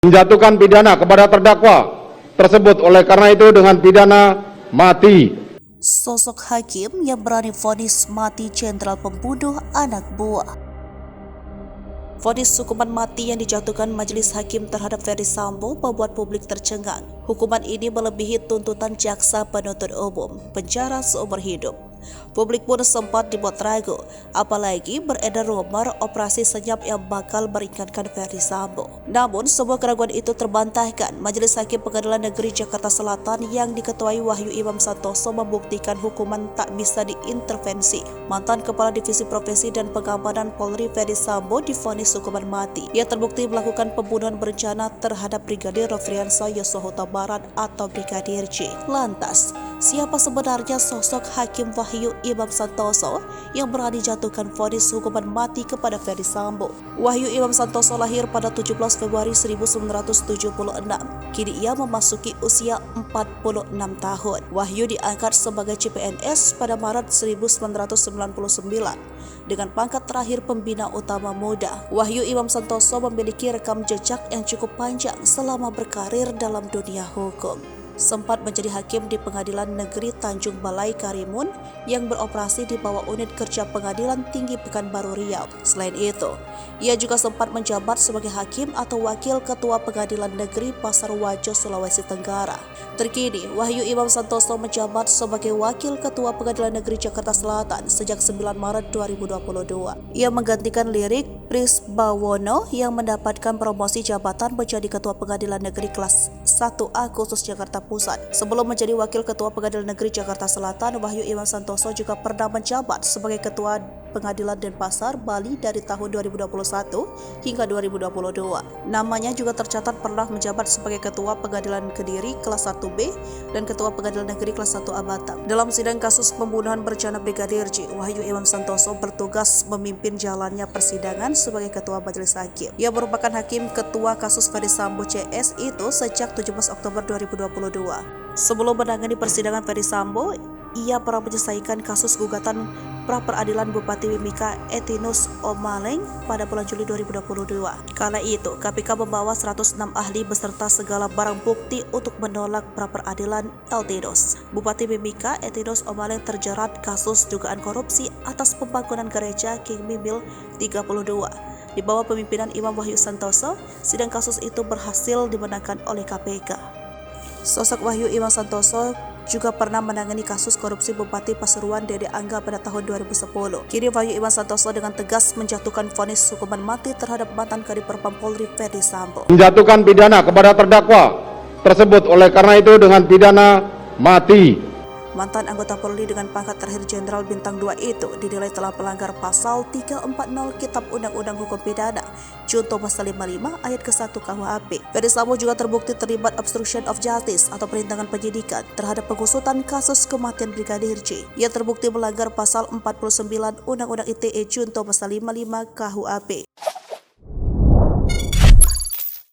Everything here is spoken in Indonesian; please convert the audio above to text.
menjatuhkan pidana kepada terdakwa tersebut oleh karena itu dengan pidana mati. Sosok hakim yang berani vonis mati jenderal pembunuh anak buah. Vonis hukuman mati yang dijatuhkan Majelis Hakim terhadap Ferdy Sambo membuat publik tercengang. Hukuman ini melebihi tuntutan jaksa penuntut umum, penjara seumur hidup. Publik pun sempat dibuat ragu, apalagi beredar rumor operasi senyap yang bakal meringankan Ferdy Sambo. Namun, sebuah keraguan itu terbantahkan. Majelis Hakim Pengadilan Negeri Jakarta Selatan yang diketuai Wahyu Imam Santoso membuktikan hukuman tak bisa diintervensi. Mantan Kepala Divisi Profesi dan Pengamanan Polri Ferdy Sambo divonis hukuman mati. Ia terbukti melakukan pembunuhan berencana terhadap Brigadir Nofriansah Yosua Huta Barat atau Brigadir J. Lantas, siapa sebenarnya sosok Hakim Wahyu Imam Santoso yang berani jatuhkan vonis hukuman mati kepada Ferdy Sambo? Wahyu Imam Santoso lahir pada 17 Februari 1976. Kini ia memasuki usia 46 tahun. Wahyu diangkat sebagai CPNS pada Maret 1999 dengan pangkat terakhir pembina utama muda. Wahyu Imam Santoso memiliki rekam jejak yang cukup panjang selama berkarir dalam dunia hukum. Sempat menjadi hakim di Pengadilan Negeri Tanjung Balai Karimun yang beroperasi di bawah unit kerja Pengadilan Tinggi Pekanbaru Riau. Selain itu, ia juga sempat menjabat sebagai hakim atau wakil ketua Pengadilan Negeri Pasar Wajo, Sulawesi Tenggara. Terkini, Wahyu Imam Santoso menjabat sebagai wakil ketua Pengadilan Negeri Jakarta Selatan sejak 9 Maret 2022. Ia menggantikan Lirik Prisbawono yang mendapatkan promosi jabatan menjadi ketua Pengadilan Negeri kelas 1A khusus Jakarta Pusat. Sebelum menjadi wakil ketua Pengadilan Negeri Jakarta Selatan, Wahyu Imam Santoso juga pernah menjabat sebagai ketua Pengadilan Denpasar, Bali dari tahun 2021 hingga 2022. Namanya juga tercatat pernah menjabat sebagai ketua Pengadilan Kediri kelas 1B dan ketua Pengadilan Negeri kelas 1A Batam. Dalam sidang kasus pembunuhan berencana Brigadir J, Wahyu Imam Santoso bertugas memimpin jalannya persidangan sebagai ketua Majelis Hakim. Ia merupakan hakim ketua kasus Ferdy Sambo CS itu sejak 17 Oktober 2022. Sebelum menangani persidangan Ferdy Sambo, ia pernah menyelesaikan kasus gugatan pra-peradilan Bupati Mimika Etinus Omaleng pada bulan Juli 2022. Kala itu, KPK membawa 106 ahli beserta segala barang bukti untuk menolak pra-peradilan Etinus. Bupati Mimika Etinus Omaleng terjerat kasus dugaan korupsi atas pembangunan gereja King Mimil 32. Di bawah pemimpinan Imam Wahyu Santoso, sidang kasus itu berhasil dimenangkan oleh KPK. Sosok Wahyu Imam Santoso juga pernah menangani kasus korupsi Bupati Pasuruan Dede Angga pada tahun 2010. Kini Wahyu Imam Santoso dengan tegas menjatuhkan vonis hukuman mati terhadap mantan Kadif Propam Polri Ferdy Sambo. Menjatuhkan pidana kepada terdakwa tersebut oleh karena itu dengan pidana mati. Mantan anggota Polri dengan pangkat terakhir Jenderal Bintang 2 itu dinilai telah melanggar pasal 340 Kitab Undang-Undang Hukum Pidana, Junto pasal 55 ayat ke-1 KUHP. Ferdy Sambo juga terbukti terlibat obstruction of justice atau perintangan penyidikan terhadap pengusutan kasus kematian Brigadir J. Ia terbukti melanggar pasal 49 Undang-Undang ITE Junto pasal 55 KUHP.